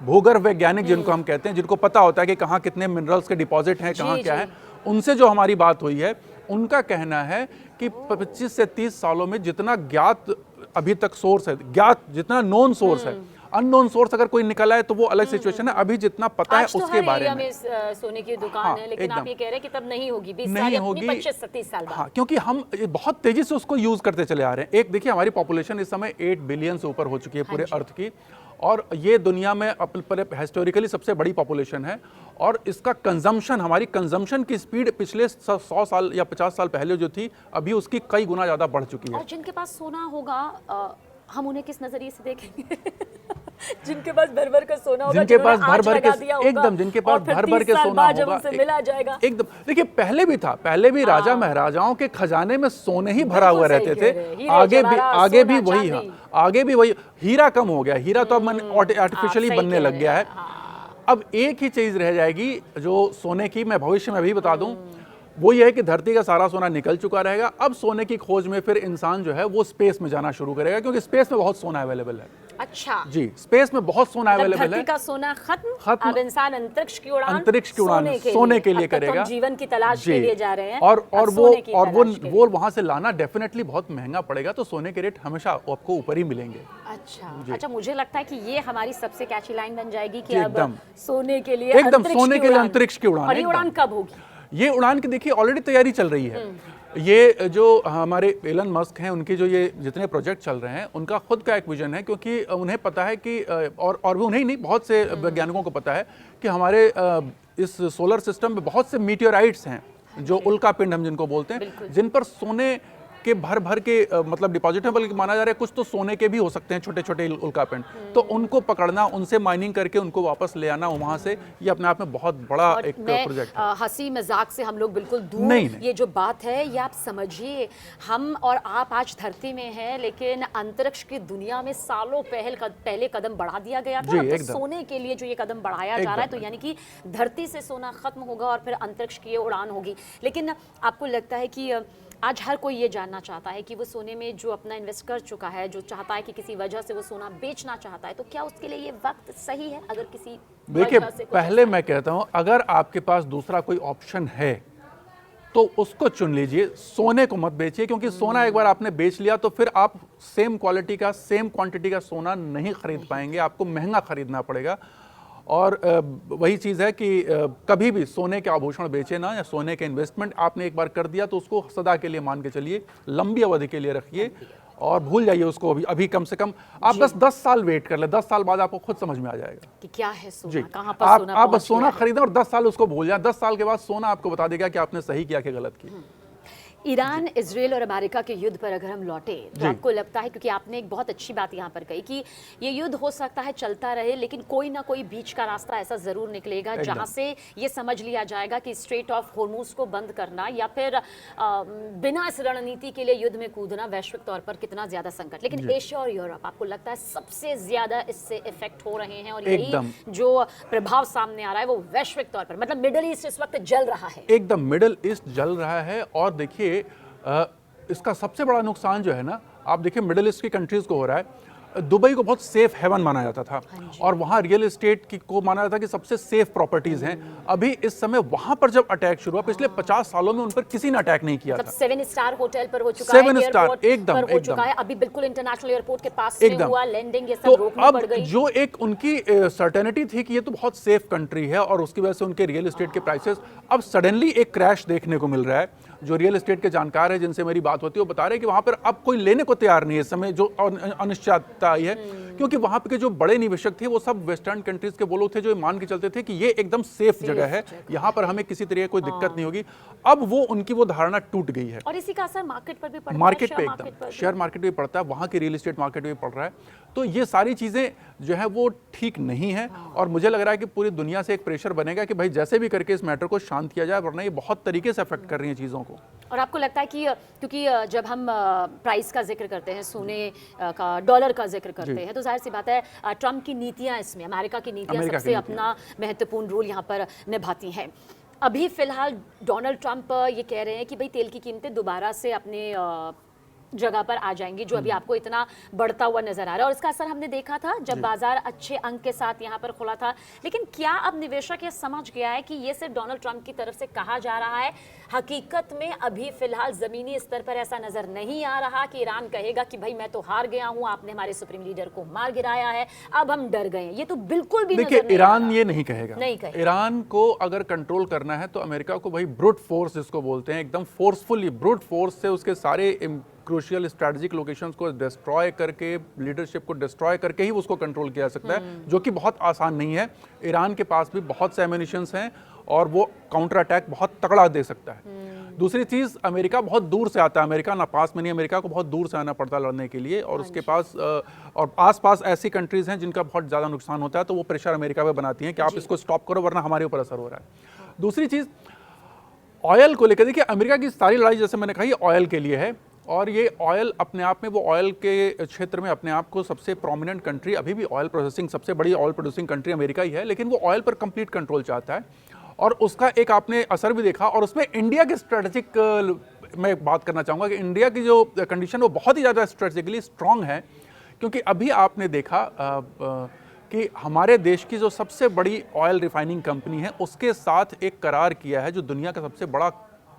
Speaker 2: भूगर्भ वैज्ञानिक जिनको हम कहते हैं, जिनको पता होता है कि कहाँ कितने मिनरल्स के डिपॉजिट हैं, कहाँ क्या है, उनसे जो हमारी बात हुई है, उनका कहना है कि 25 से 30 सालों में जितना ज्ञात अभी तक सोर्स है, ज्ञात जितना नोन सोर्स है, अननोन सोर्स अगर कोई निकला है तो वो अलग सिचुएशन है। अभी जितना पता है उसके बारे में
Speaker 1: सोने की दुकान है, लेकिन आप ये कह रहे हैं कि तब नहीं होगी, 20 साल या 25-30 साल बाद।
Speaker 2: हाँ, क्योंकि हम बहुत तेजी से उसको यूज करते चले आ रहे हैं। एक देखिए, हमारी पॉपुलेशन इस समय 8 बिलियन से ऊपर हो चुकी है पूरे अर्थ की, और ये दुनिया में हिस्टोरिकली सबसे बड़ी पॉपुलेशन है, और इसका कंजम्पशन, हमारी कंजम्पशन की स्पीड पिछले 100 साल या 50 साल पहले जो थी, अभी उसकी कई गुना ज़्यादा बढ़ चुकी है।
Speaker 1: और जिनके पास सोना होगा, हम उन्हें किस नजरिए से देखेंगे? जिनके पास भर भर का सोना होगा,
Speaker 2: जिनके पास भर भर के एकदम जिनके पास भर भर के सोना होगा,
Speaker 1: मिला जाएगा
Speaker 2: एकदम। देखिए, पहले भी था, पहले भी राजा महाराजाओं के खजाने में सोने ही भरा हुआ रहते थे। आगे भी वही, आगे भी वही। हीरा कम हो गया, हीरा तो अब आर्टिफिशियली बनने लग गया है। अब एक ही चीज रह जाएगी जो सोने की, मैं भविष्य में भी बता दूं, वो ये है कि धरती का सारा सोना निकल चुका रहेगा। अब सोने की खोज में फिर इंसान जो है वो स्पेस में जाना शुरू करेगा, क्योंकि स्पेस में बहुत सोना अवेलेबल है।
Speaker 1: अच्छा
Speaker 2: जी, स्पेस में बहुत सोना अवेलेबल है।
Speaker 1: धरती का सोना खत्म, अब इंसान अंतरिक्ष की उड़ान
Speaker 2: सोने के लिए करेगा।
Speaker 1: जीवन की तलाश के लिए जा रहे हैं,
Speaker 2: और वो वहां से लाना डेफिनेटली बहुत महंगा पड़ेगा, तो सोने के रेट हमेशा आपको ऊपर ही मिलेंगे।
Speaker 1: अच्छा, मुझे लगता है कि ये हमारी सबसे कैची लाइन बन जाएगी कि अब सोने के लिए
Speaker 2: अंतरिक्ष की उड़ान।
Speaker 1: और ये उड़ान कब होगी?
Speaker 2: ये उड़ान की देखिए ऑलरेडी तैयारी चल रही है। ये जो हमारे एलन मस्क हैं, उनके जो ये जितने प्रोजेक्ट चल रहे हैं, उनका खुद का एक विजन है, क्योंकि उन्हें पता है कि और भी उन्हें नहीं, बहुत से वैज्ञानिकों को पता है कि हमारे इस सोलर सिस्टम में बहुत से मीटियोराइट्स हैं, जो उल्का पिंड हम जिनको बोलते हैं, जिन पर सोने के भर भर के मतलब डिपॉजिट है, बल्कि माना जा रहा है कुछ तो सोने के भी हो सकते हैं, छोटे छोटे उल्का पिंड। तो उनको पकड़ना, उनसे माइनिंग करके उनको वापस ले आना वहां से, ये अपने आप में बहुत बड़ा एक प्रोजेक्ट है।
Speaker 1: हंसी मजाक से हम लोग बिल्कुल दूर नहीं। ये जो बात है, ये आप समझिए, हम और आप आज धरती में हैं, लेकिन अंतरिक्ष की दुनिया में सालों पहले कदम बढ़ा दिया गया था। तो सोने के लिए जो ये कदम बढ़ाया जा रहा है, तो यानी कि धरती से सोना खत्म होगा और फिर अंतरिक्ष की उड़ान होगी। लेकिन आपको लगता है कि आज हर कोई ये जानना चाहता है कि वो सोने में जो अपना इन्वेस्ट कर चुका है, जो चाहता है कि किसी वजह से वो सोना बेचना चाहता है, तो क्या उसके लिए ये वक्त सही है? अगर किसी
Speaker 2: देखिए, पहले मैं कहता हूं, अगर आपके पास दूसरा कोई ऑप्शन है तो उसको चुन लीजिए। सोने को मत बेचिए, क्योंकि सोना एक बार आपने बेच लिया तो फिर आप सेम क्वालिटी का, सेम क्वांटिटी का सोना नहीं खरीद पाएंगे, आपको महंगा खरीदना पड़ेगा। और वही चीज़ है कि कभी भी सोने के आभूषण बेचे ना, या सोने के इन्वेस्टमेंट आपने एक बार कर दिया तो उसको सदा के लिए मान के चलिए, लंबी अवधि के लिए रखिए और भूल जाइए उसको। अभी कम से कम आप बस 10 साल वेट कर ले, 10 साल बाद आपको खुद समझ में आ जाएगा कि
Speaker 1: क्या है सोना, कहां पर सोना।
Speaker 2: आप बस सोना खरीदें और 10 साल उसको भूल जाए। 10 साल के बाद सोना आपको बता देगा कि आपने सही किया कि गलत किया।
Speaker 1: ईरान, इजराइल और अमेरिका के युद्ध पर अगर हम लौटे तो आपको लगता है, क्योंकि आपने एक बहुत अच्छी बात यहाँ पर कही कि ये युद्ध हो सकता है चलता रहे, लेकिन कोई ना कोई बीच का रास्ता ऐसा जरूर निकलेगा जहाँ से ये समझ लिया जाएगा कि स्ट्रेट ऑफ हॉर्मुज को बंद करना या फिर बिना इस रणनीति के लिए युद्ध में कूदना वैश्विक तौर पर कितना ज्यादा संकट। लेकिन एशिया और यूरोप आपको लगता है सबसे ज्यादा इससे इफेक्ट हो रहे हैं, और यही जो प्रभाव सामने आ रहा है वो वैश्विक तौर पर, मतलब मिडिल ईस्ट इस वक्त जल रहा है।
Speaker 2: एकदम मिडिल ईस्ट जल रहा है। और देखिए, इसका सबसे बड़ा नुकसान जो है ना, आप देखिए मिडिल ईस्ट की कंट्रीज को हो रहा है। दुबई को बहुत सेफ हेवन माना जाता था, और वहाँ रियल एस्टेट को माना जाता था कि सबसे सेफ प्रॉपर्टीज हैं। अभी इस समय वहाँ पर जब अटैक शुरू हुआ, पिछले 50 सालों में उन पर किसी ने अटैक नहीं किया था।
Speaker 1: 7 स्टार होटल पर हो चुका है,
Speaker 2: 7 स्टार एकदम
Speaker 1: हो चुका है, अभी बिल्कुल इंटरनेशनल एयरपोर्ट के पास में हुआ लैंडिंग, ये सब रोकनी पड़ गई।
Speaker 2: जो एक उनकी सर्टेनिटी थी कि ये तो बहुत सेफ कंट्री है, और उसकी वजह से उनके रियल एस्टेट के प्राइसेस, अब सडनली एक क्रैश देखने को मिल रहा है। जो रियल एस्टेट के जानकार है जिनसे मेरी बात होती है, वो बता रहे हैं कि वहां पर अब कोई लेने को तैयार नहीं है इस समय, जो अनिश्चितता आई है। क्योंकि वहां पे जो बड़े निवेशक थे वो सब वेस्टर्न कंट्रीज के वो लोग थे जो मान के चलते थे कि ये एकदम सेफ जगह है, यहाँ पर हमें किसी तरह कोई दिक्कत नहीं होगी। अब वो उनकी वो धारणा टूट गई है,
Speaker 1: और इसी का असर मार्केट पर भी पड़ता है।
Speaker 2: मार्केट पे एकदम, शेयर मार्केट भी पड़ता है, वहाँ के रियल एस्टेट मार्केट भी पड़ रहा है। तो ये सारी चीज़ें जो है वो ठीक नहीं है, और मुझे लग रहा है कि पूरी दुनिया से एक प्रेशर बनेगा कि भाई जैसे भी करके इस मैटर को शांत किया जाए, वरना ये बहुत तरीके से अफेक्ट कर रही हैं चीज़ों को।
Speaker 1: और आपको लगता है कि क्योंकि जब हम प्राइस का जिक्र करते हैं, सोने का, डॉलर का जिक्र करते हैं, तो जाहिर सी बात है ट्रंप की नीतियां इसमें, अमेरिका की नीतियां सबसे अपना महत्वपूर्ण रोल यहाँ पर निभाती हैं। अभी फिलहाल डोनाल्ड ट्रंप ये कह रहे हैं कि भाई तेल की कीमतें दोबारा से अपने जगह पर आ जाएंगी, जो अभी आपको इतना बढ़ता हुआ नजर आ रहा है, और इसका असर हमने देखा था जब बाजार अच्छे अंक के साथ यहाँ पर खुला था। लेकिन क्या अब निवेशक ये समझ गया है कि ये सिर्फ डोनाल्ड ट्रंप की तरफ से कहा जा रहा है? हकीकत में अभी फिलहाल जमीनी स्तर पर ऐसा नजर नहीं आ रहा कि ईरान कहेगा कि भाई मैं तो हार गया हूं, आपने हमारे सुप्रीम लीडर को मार गिराया है, अब हम डर गए। ये तो बिल्कुल भी
Speaker 2: देखिए, ईरान ये नहीं कहेगा। ईरान को अगर कंट्रोल करना है तो अमेरिका को भाई ब्रूट फोर्स जिसको बोलते हैं, एकदम फोर्सफुली ब्रूट फोर्स से उसके सारे क्रूशियल स्ट्रेटेजिक लोकेशंस को डिस्ट्रॉय करके, लीडरशिप को डिस्ट्रॉय करके ही उसको कंट्रोल किया जा सकता है, जो कि बहुत आसान नहीं है। ईरान के पास भी बहुत से एम्युनिशंस हैं और वो काउंटर अटैक बहुत तगड़ा दे सकता है। दूसरी चीज़, अमेरिका बहुत दूर से आता है, अमेरिका ना पास में नहीं, अमेरिका को बहुत दूर से आना पड़ता है लड़ने के लिए, और उसके पास और आसपास ऐसी कंट्रीज़ हैं जिनका बहुत ज़्यादा नुकसान होता है, तो वो प्रेशर अमेरिका पे बनाती हैं कि आप इसको स्टॉप करो वरना हमारे ऊपर असर हो रहा है। दूसरी चीज़, ऑयल को लेकर, देखिए अमेरिका की सारी लड़ाई जैसे मैंने कहा ये ऑयल के लिए है, और ये ऑयल अपने आप में, वो ऑयल के क्षेत्र में अपने आप को सबसे प्रोमिनेंट कंट्री, अभी भी ऑयल प्रोसेसिंग सबसे बड़ी ऑयल प्रोड्यूसिंग कंट्री अमेरिका ही है, लेकिन वो ऑयल पर कंप्लीट कंट्रोल चाहता है, और उसका एक आपने असर भी देखा। और उसमें इंडिया के स्ट्रेटेजिक मैं बात करना चाहूँगा कि इंडिया की जो कंडीशन वो बहुत ही ज़्यादा स्ट्रेटेजिकली स्ट्रांग है, क्योंकि अभी आपने देखा कि हमारे देश की जो सबसे बड़ी ऑयल रिफाइनिंग कंपनी है उसके साथ एक करार किया है, जो दुनिया का सबसे बड़ा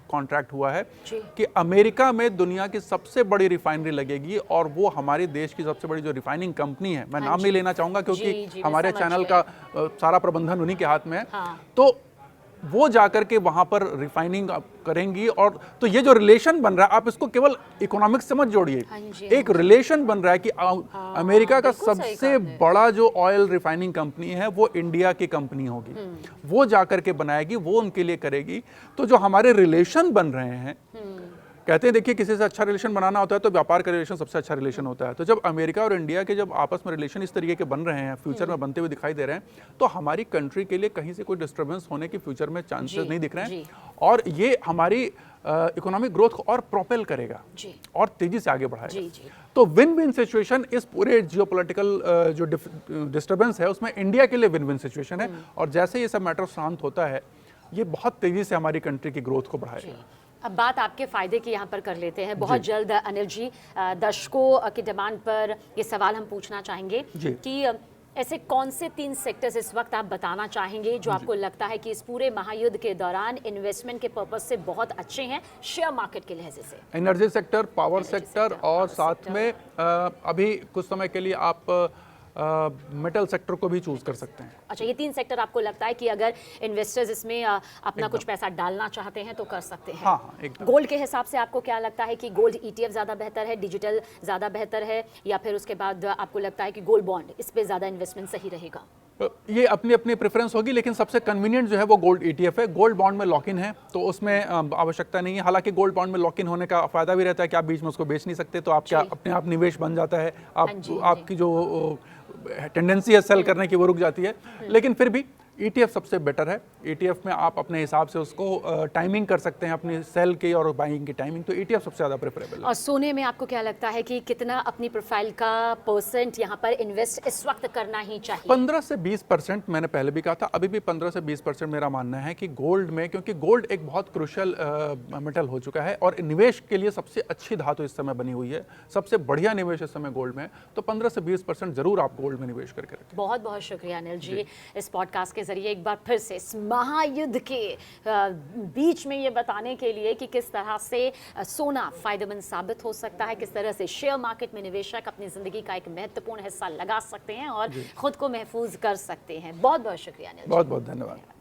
Speaker 2: कॉन्ट्रैक्ट हुआ है कि अमेरिका में दुनिया की सबसे बड़ी रिफाइनरी लगेगी, और वो हमारे देश की सबसे बड़ी जो रिफाइनिंग कंपनी है, मैं नाम नहीं लेना चाहूँगा क्योंकि हमारे चैनल का सारा प्रबंधन उन्हीं के हाथ में है, तो वो जाकर के वहाँ पर रिफाइनिंग करेंगी। और तो ये जो रिलेशन बन रहा है, आप इसको केवल इकोनॉमिक्स से मत जोड़िए, एक रिलेशन बन रहा है कि अमेरिका का सबसे बड़ा जो ऑयल रिफाइनिंग कंपनी है वो इंडिया की कंपनी होगी, वो जाकर के बनाएगी, वो उनके लिए करेगी। तो जो हमारे रिलेशन बन रहे हैं, कहते हैं देखिए किसी से अच्छा रिलेशन बनाना होता है तो व्यापार का रिलेशन सबसे अच्छा रिलेशन होता है। तो जब अमेरिका और इंडिया के जब आपस में रिलेशन इस तरीके के बन रहे हैं, फ्यूचर में बनते हुए दिखाई दे रहे हैं, तो हमारी कंट्री के लिए कहीं से कोई डिस्टर्बेंस होने की फ्यूचर में चांसेस नहीं दिख रहे हैं, और ये हमारी इकोनॉमिक ग्रोथ को और प्रोपेल करेगा और तेजी से आगे बढ़ाएगा। तो विन विन सिचुएशन इस पूरे जियोपॉलिटिकल जो डिस्टर्बेंस है उसमें इंडिया के लिए विन विन सिचुएशन है, और जैसे ये सब मैटर शांत होता है, ये बहुत तेजी से हमारी कंट्री की ग्रोथ को बढ़ाएगा।
Speaker 1: अब बात आपके फायदे की यहाँ पर कर लेते हैं। बहुत जल्द अनिल जी, दर्शकों की डिमांड पर ये सवाल हम पूछना चाहेंगे कि ऐसे कौन से 3 सेक्टर्स इस वक्त आप बताना चाहेंगे जो आपको लगता है कि इस पूरे महायुद्ध के दौरान इन्वेस्टमेंट के पर्पस से बहुत अच्छे हैं शेयर मार्केट के लिहाज से?
Speaker 2: एनर्जी सेक्टर, पावर सेक्टर, और साथ में अभी कुछ समय के लिए आप मेटल सेक्टर को भी चूज कर सकते हैं।
Speaker 1: अच्छा, ये 3 सेक्टर आपको लगता है कि अगर इन्वेस्टर्स इसमें अपना कुछ पैसा डालना चाहते हैं तो कर सकते हैं?
Speaker 2: हाँ, एकदम।
Speaker 1: गोल्ड के हिसाब से आपको क्या लगता है कि गोल्ड ETF ज़्यादा बेहतर है, डिजिटल ज़्यादा बेहतर है, या फिर उसके बाद आपको लगता है कि गोल्ड बॉन्ड, इस पे ज़्यादा इन्वेस्टमेंट सही रहेगा?
Speaker 2: ये अपनी अपनी प्रेफरेंस होगी, लेकिन सबसे कन्वीनियंट जो है वो गोल्ड ETF है। गोल्ड बॉन्ड में लॉक इन है तो उसमें आवश्यकता नहीं है। हालांकि गोल्ड बॉन्ड में लॉक इन होने का फायदा भी रहता है कि आप बीच में उसको बेच नहीं सकते, तो आपका अपने आप निवेश बन जाता है, आपकी जो टेंडेंसी है सेल करने की वो रुक जाती है। लेकिन फिर भी ETF सबसे बेटर है। ETF में आप अपने हिसाब से उसको टाइमिंग कर सकते हैं, अपनी सेल की और बाइंग की टाइमिंग, तो ETF सबसे ज़्यादा प्रेफरेबल है।
Speaker 1: और सोने में आपको क्या लगता है कि कितना अपनी प्रोफाइल का % यहाँ पर इन्वेस्ट इस वक्त करना ही चाहिए?
Speaker 2: 15 से 20%, मैंने पहले भी कहा था, अभी भी 15 से 20% मेरा मानना है कि गोल्ड में, क्योंकि गोल्ड एक बहुत क्रूशियल मेटल हो चुका है और निवेश के लिए सबसे अच्छी धातु इस समय बनी हुई है, सबसे बढ़िया निवेश इस समय गोल्ड में है, तो 15 से 20% जरूर आप गोल्ड में निवेश करके रखें।
Speaker 1: बहुत बहुत शुक्रिया अनिल जी, इस पॉडकास्ट के जरिए एक बार फिर से इस महायुद्ध के बीच में ये बताने के लिए कि किस तरह से सोना फायदेमंद साबित हो सकता है, किस तरह से शेयर मार्केट में निवेशक अपनी जिंदगी का एक महत्वपूर्ण हिस्सा लगा सकते हैं और खुद को महफूज कर सकते हैं। बहुत बहुत शुक्रिया अनिल जी।
Speaker 2: बहुत बहुत धन्यवाद।